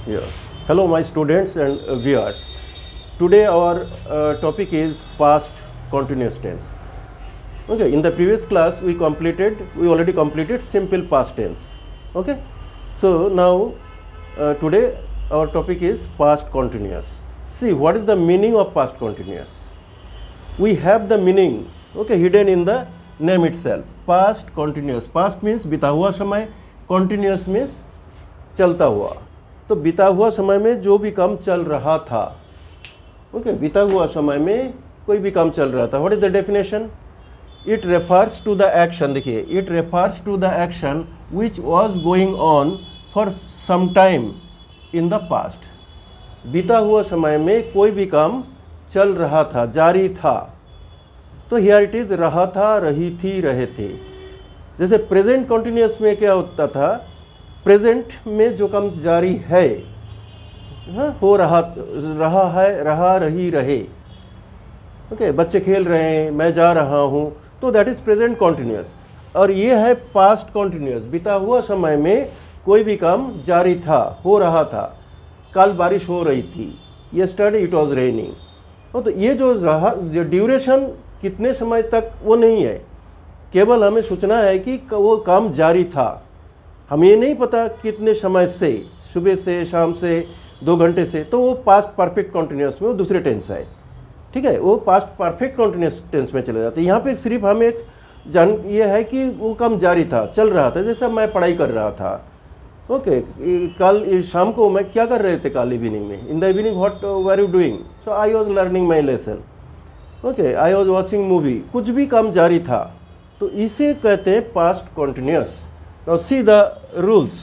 Yeah. Hello, my students and viewers. Today our topic is past continuous tense. Okay. In the previous class, we already completed simple past tense. Okay. So now today our topic is past continuous. See, what is the meaning of past continuous? We have the meaning, okay, hidden in the name itself. Past continuous. Past means बीता हुआ समय, continuous means चलता हुआ. तो बीता हुआ समय में जो भी काम चल रहा था, ओके, बीता हुआ समय में कोई भी काम चल रहा था. What is the definition? It refers to the action. देखिए, it refers to the action which was going on for some time in the past. बीता हुआ समय में कोई भी काम चल रहा था, जारी था. तो हियर इट इज रहा था, रही थी, रहे थे. जैसे प्रेजेंट कॉन्टिन्यूस में क्या होता था, प्रेजेंट में जो काम जारी है, हो रहा है, रहा, रही, रहे. ओके, बच्चे खेल रहे हैं, मैं जा रहा हूँ, तो दैट इज प्रेजेंट कॉन्टिन्यूस. और ये है पास्ट कॉन्टिन्यूस. बीता हुआ समय में कोई भी काम जारी था, हो रहा था. कल बारिश हो रही थी, यस्टरडे इट वाज रेनिंग. तो ये जो रहा, जो ड्यूरेशन कितने समय तक, वो नहीं है. केवल हमें सोचना है कि वो काम जारी था. हमें ये नहीं पता कितने समय से, सुबह से, शाम से, 2 घंटे से. तो वो पास्ट परफेक्ट कॉन्टिन्यूस में वो दूसरे टेंस है. ठीक है, वो पास्ट परफेक्ट कॉन्टिन्यूस टेंस में चले जाते हैं. यहाँ पे सिर्फ हमें एक ये है कि वो काम जारी था, चल रहा था. जैसे मैं पढ़ाई कर रहा था, ओके, कल शाम को मैं क्या कर रहे थे कल इवनिंग में? In the evening what were you doing? So I was learning my lesson. Okay, I was watching movie. कुछ भी काम जारी था, तो इसे कहते हैं past continuous. Now see the rules.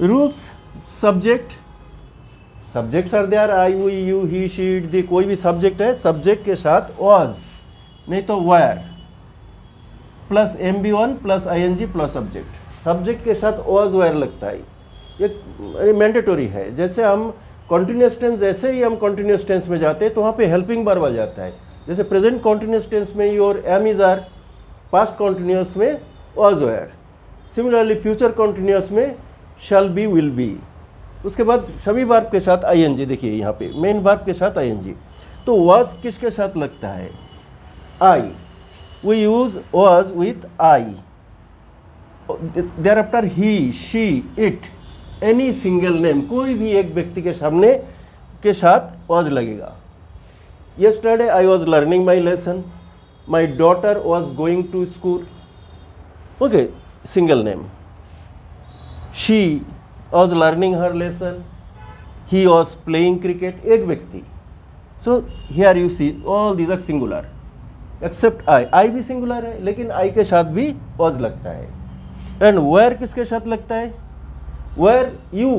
Rules, subject, subjects are there, I, we, you, he, she, it, they. कोई भी सब्जेक्ट है, सब्जेक्ट के साथ was, नहीं तो were, plus MB1 plus ING plus subject. Subject के साथ was, were लगता है. ये मैंडेटोरी है. जैसे हम कॉन्टिन्यूस टेंस, जैसे ही हम कॉन्टिन्यूस टेंस में जाते हैं तो वहाँ पे हेल्पिंग वर्ब आ जाता है. जैसे प्रेजेंट कॉन्टिन्यूस टेंस में your am is are, past continuous में was, were. Similarly future continuous में शैल बी, विल बी. उसके बाद सभी वर्ब के साथ ING. देखिए यहाँ पे मेन वर्ब के साथ ING. तो was किसके साथ लगता है? I. We use was with I. Thereafter he, she, it, any single name, कोई भी एक व्यक्ति के सामने के साथ was लगेगा. Yesterday I was learning my lesson. My daughter was going to school. Okay. Single name. She was learning her lesson. He was playing cricket. एक व्यक्ति. So here you see all these are singular, except I. I भी singular है, लेकिन I के साथ भी was लगता है. And where किसके साथ लगता है? Where you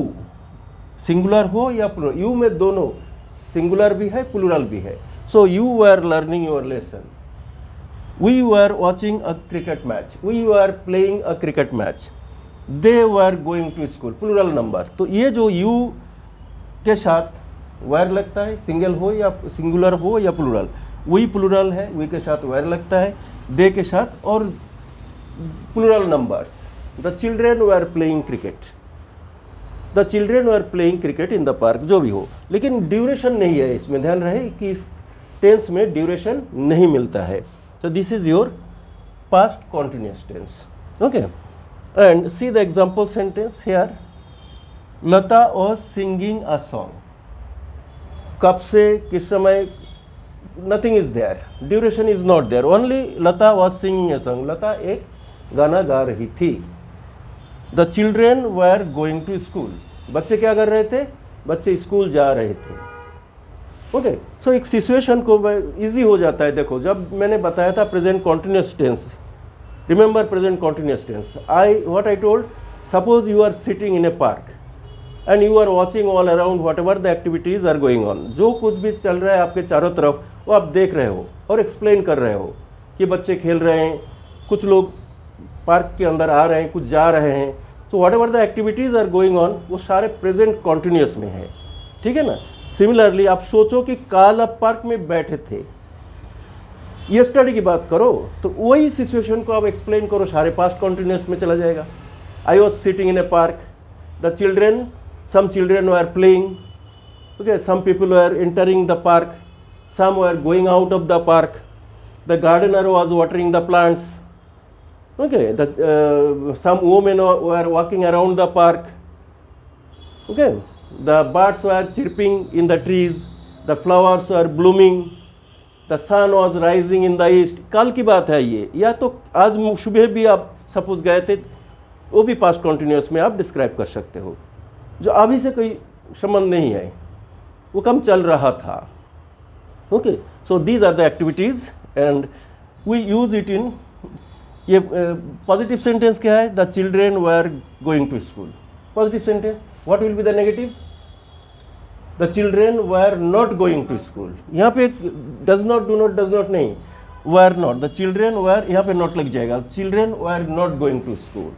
singular हो या plural. You में दोनों singular भी है, plural भी है. So you were learning your lesson. We were watching a cricket match. We were playing a cricket match. They were going to school. Plural number. तो ये जो you के साथ were लगता है, सिंगल हो या सिंगुलर हो या प्लूरल. we प्लूरल है, we के साथ were लगता है, they के साथ, और plural numbers. The children were playing cricket. The children were playing cricket in the park. जो भी हो, लेकिन ड्यूरेशन नहीं है इसमें. ध्यान रहे कि इस टेंस में ड्यूरेशन नहीं मिलता है. So this is your past continuous tense. Okay, and see the example sentence here. Lata was singing a song. कब से, किस समय? Nothing is there. Duration is not there. Only Lata was singing a song. लता एक गाना गा रही थी. The children were going to school. बच्चे क्या कर रहे थे? बच्चे स्कूल जा रहे थे. ओके, सो एक सिचुएशन को इजी हो जाता है. देखो, जब मैंने बताया था present continuous tense, remember present continuous tense. What I told, suppose you are sitting in a park and you are watching all around whatever the activities are going on. जो कुछ भी चल रहा है आपके चारों तरफ, वो आप देख रहे हो और एक्सप्लेन कर रहे हो कि बच्चे खेल रहे हैं, कुछ लोग पार्क के अंदर आ रहे हैं, कुछ जा रहे हैं. So whatever the activities are going on, वो सारे प्रेजेंट कॉन्टिन्यूस में है. ठीक है ना? सिमिलरली आप सोचो कि कल आप पार्क में बैठे थे, यस्टरडे की बात करो, तो वही सिचुएशन को आप एक्सप्लेन करो, सारे पास्ट कॉन्टिन्यूस में चला जाएगा. I was sitting in a park. The children some children were playing, okay, some people were entering the park, some were going out of the park, the gardener was watering the plants, okay, some women were walking around the park, okay, the birds were chirping in the trees, the flowers were blooming, the sun was rising in the east. कल की बात है ये, या तो आज सुबह भी आप सपोज गए थे, वो भी पास्ट कॉन्टिन्यूस में आप डिस्क्राइब कर सकते हो, जो अभी से कोई संबंध नहीं है, वो कम चल रहा था. Okay, so these are the activities and we use it in. ये पॉजिटिव सेंटेंस क्या है? The children were going to school. Positive sentence, what will be the negative? The children were not going to school. यहाँ पे does not, do not, does not नहीं, were not. The children were, यहाँ पे not लग जाएगा. Children were not going to school.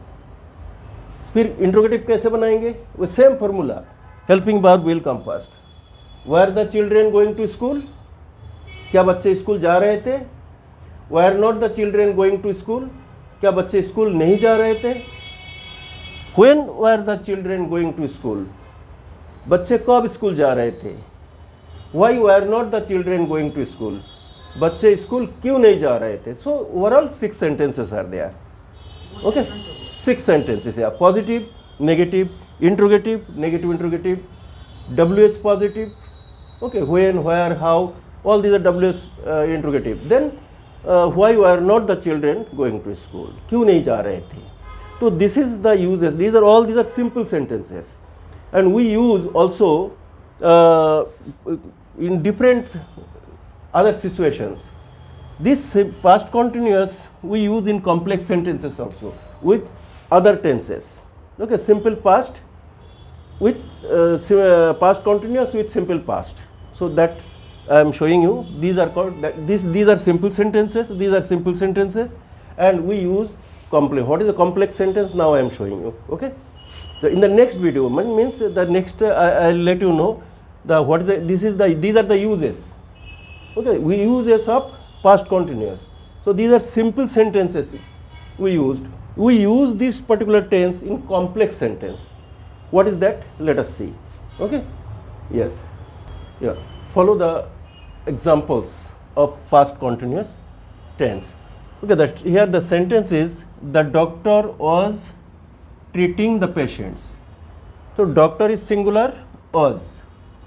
फिर interrogative कैसे बनाएंगे? वो same formula, helping verb will come first. Were the children going to school, क्या बच्चे स्कूल जा रहे थे? Were not the children going to school, क्या बच्चे स्कूल नहीं जा रहे थे? When were the children going to school, बच्चे कब स्कूल जा रहे थे? Why were not the children going to school, बच्चे स्कूल क्यों नहीं जा रहे थे? So overall 6 sentences are there. Okay, 6 sentences are positive, negative, interrogative, negative interrogative, WH positive, okay, when, where, how, all these are WH interrogative. Then why were not the children going to school, क्यों नहीं जा रहे थे? तो this is the uses. These are simple sentences, and we use also in different other situations. This past continuous we use in complex sentences also with other tenses. Okay, simple past with past continuous with simple past. So that I am showing you. These are called these are simple sentences. These are simple sentences, and we use complex. What is a complex sentence? Now I am showing you. Okay. So in the next video, means the next I'll let you know the what is the, these are the uses. Okay, we uses of past continuous. So these are simple sentences we used. We use this particular tense in complex sentence. What is that? Let us see. Okay. Yes. Yeah. Follow the examples of past continuous tense. Okay. Here the sentence is, the doctor was treating the patients. So doctor is singular, was.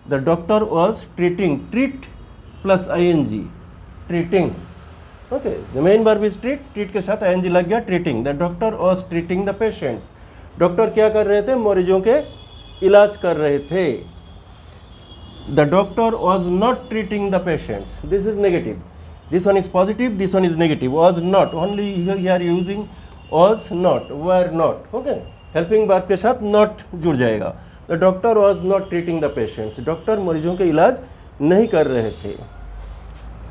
The doctor was treating. Treat plus ing. Treating. Okay, the main verb is treat. Treat के साथ ing लग गया, treating. The doctor was treating the patients. Doctor क्या कर रहे थे? मरीजों के इलाज कर रहे थे. The doctor was not treating the patients. This is negative. This one is positive. This one is negative. Was not. Only here using was not, were not. Okay. Helping verb के साथ not जुड़ जाएगा. The doctor was not treating the patients. Doctor मरीजों के इलाज नहीं कर रहे थे.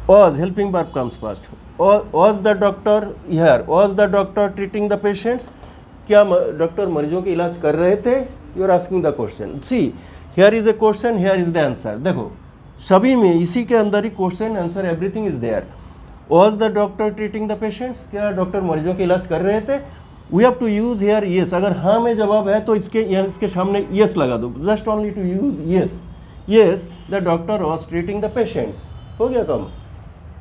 Was, helping verb comes first. Was the doctor here? Was the doctor treating the patients? क्या डॉक्टर मरीजों के इलाज कर रहे थे? You are asking the question. See, here is a question, here is the answer. देखो, सभी में इसी के अंदर ही question, answer, everything is there. Was the doctor treating the patients? क्या डॉक्टर मरीजों के इलाज कर रहे थे? We have to use here yes. अगर हाँ में जवाब है तो इसके सामने yes लगा दो. Just only to use yes. Yes, the doctor was treating the patients. हो गया काम.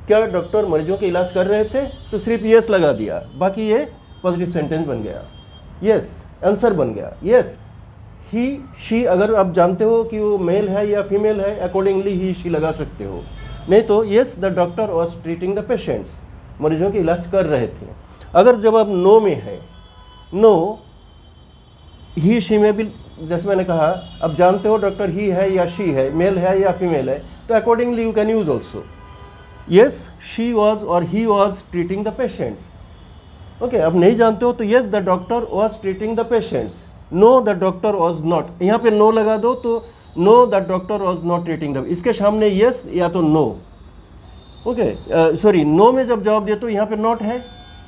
क्या डॉक्टर मरीजों के इलाज कर रहे थे? तो सिर्फ यस लगा दिया, बाकी ये पॉजिटिव सेंटेंस बन गया. यस, आंसर बन गया. यस, ही शी, अगर आप जानते हो कि वो मेल है या फीमेल है, अकॉर्डिंगली ही शी लगा सकते हो. नहीं तो yes, the doctor was treating the patients, मरीजों के इलाज कर रहे थे. अगर जवाब नो में है, नो, ही शी में भी, जैसे मैंने कहा, अब जानते हो डॉक्टर ही है या शी है, मेल है या फीमेल है, तो accordingly you can use also. Yes, she was or he was treating the patients. Okay, अब नहीं जानते हो तो yes, the doctor was treating the patients. No, the doctor was not. यहाँ पे no लगा दो तो no, the doctor was not treating the. इसके सामने yes या तो no. Okay, sorry, no में जब जवाब दिया तो यहाँ पे not है,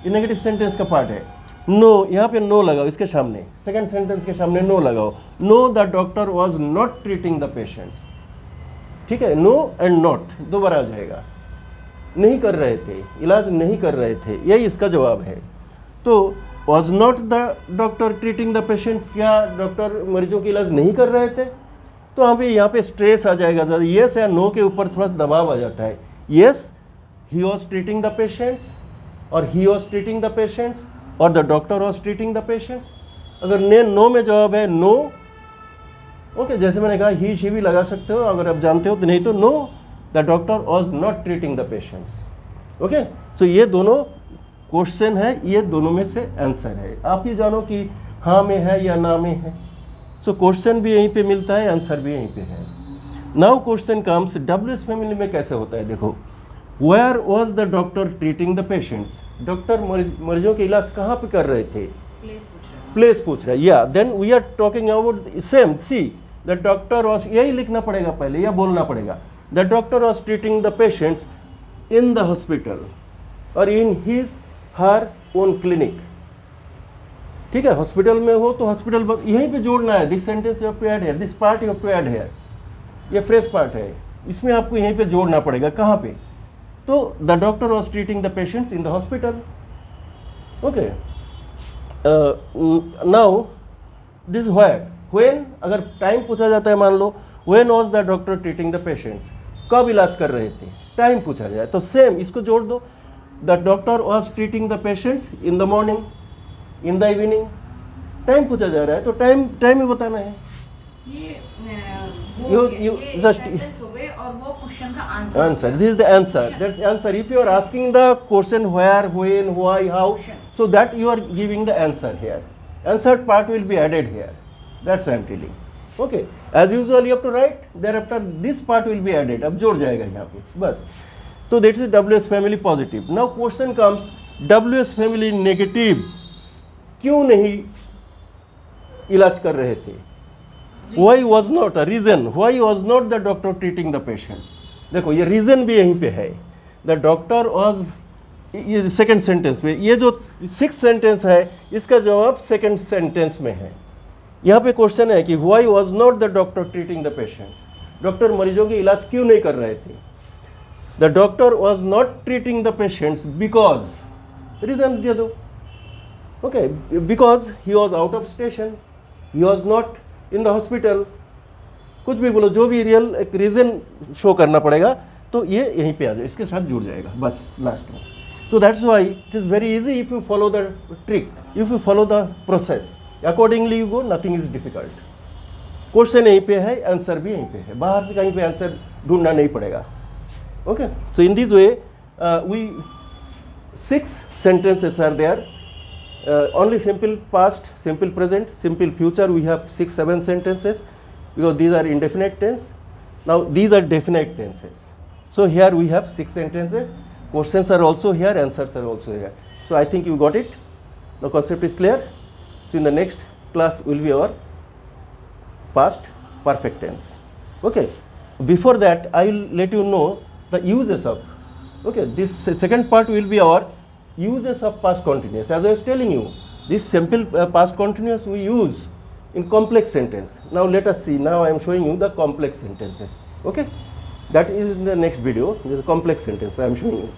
ये नेगेटिव सेंटेंस का पार्ट है. No, यहाँ पे no लगाओ इसके सामने, सेकंड सेंटेंस के सामने no लगाओ. No, the doctor was not treating the patients. ठीक है, no and not दोबारा आ जाएगा. नहीं कर रहे थे, इलाज नहीं कर रहे थे, यही इसका जवाब है. तो was not the doctor treating the patient, क्या डॉक्टर मरीजों की इलाज नहीं कर रहे थे? तो यहाँ पे स्ट्रेस आ जाएगा, येस या नो के ऊपर थोड़ा दबाव आ जाता है। Yes, he was treating the patients, और he was treating the patients, और the doctor was treating the patients. अगर नो में जवाब है नो, ओके, जैसे मैंने कहा ही शी भी लगा सकते हो अगर आप जानते हो, तो नहीं तो no, the doctor was not treating the patients. Okay, so ये दोनों क्वेश्चन है, ये दोनों में से आंसर है। आप ये जानो कि हाँ में है या ना में है। सो क्वेश्चन भी यहीं पे मिलता है, आंसर भी यहीं पे है। Now question comes, WH family में कैसे होता है? देखो, where was the doctor treating the patients, doctor मरीजों के इलाज कहाँ पे कर रहे थे? प्लेस पूछ रहा है, या then we are talking about same, see the doctor was, यही लिखना पड़ेगा पहले या बोलना पड़ेगा, the doctor was treating the patients in the hospital और in his her own clinic. ठीक है, हॉस्पिटल में हो तो हॉस्पिटल यहीं पे जोड़ना है, this sentence you have to add here, this part you have to add here, ये फ्रेश पार्ट है, इसमें आपको यहीं पे जोड़ना पड़ेगा। कहाँ पे? तो the doctor was treating the patients in the hospital. Okay, now this when, अगर टाइम पूछा जाता है, मान लो when was the doctor treating the patients, कब इलाज कर रहे थे, टाइम पूछा जाए तो सेम इसको जोड़ दो, the doctor was treating the patients in the morning, in the evening, time पूछा जा रहा है तो टाइम ही बताना है। You just और वो क्वेश्चन का answer, answer, this is the answer, that's answer. If you are asking the question where, when, why, how, so that you are giving the answer here, answered part will be added here, that's I am telling. Okay, as usual you have to write, thereafter this part will be added, अब जोड़ जाएगा यहाँ पे बस। तो that is WH family positive. Now question comes, WH family negative क्यों नहीं इलाज कर रहे थे? Why was not a reason, why was not the doctor treating the patients? देखो ये रीजन भी यहीं पे है, द डॉक्टर वॉज, ये सेकेंड सेंटेंस में, ये जो 6th सेंटेंस है इसका जवाब सेकेंड सेंटेंस में है। यहाँ पे क्वेश्चन है कि why was not the doctor treating the patients, doctor मरीजों की इलाज क्यों नहीं कर रहे थे? The doctor was not treating the patients because, reason दे दो, okay, because he was out of station, he was not in the hospital, कुछ भी बोलो, जो भी रियल एक रीजन शो करना पड़ेगा, तो ये यहीं पे आ जाए, इसके साथ जुड़ जाएगा बस लास्ट में। तो that's why it is very easy if you follow the trick, if you follow the process accordingly you go, nothing is difficult. Question यहीं पे है, आंसर भी यहीं पे है, बाहर से कहीं पे आंसर ढूंढना नहीं पड़ेगा। Okay, so in this way we 6 sentences are there. Only simple past, simple present, simple future we have 6-7 sentences because these are indefinite tense. Now these are definite tenses. So here we have 6 sentences. Questions are also here, answers are also here. So I think you got it. The concept is clear. So in the next class will be our past perfect tense. Okay. Before that I will let you know the uses of. Okay. This second part will be our uses of past continuous. As I was telling you, this simple past continuous we use in complex sentence. Now let us see. Now I am showing you the complex sentences. Okay, that is in the next video. This is a complex sentence I am showing you.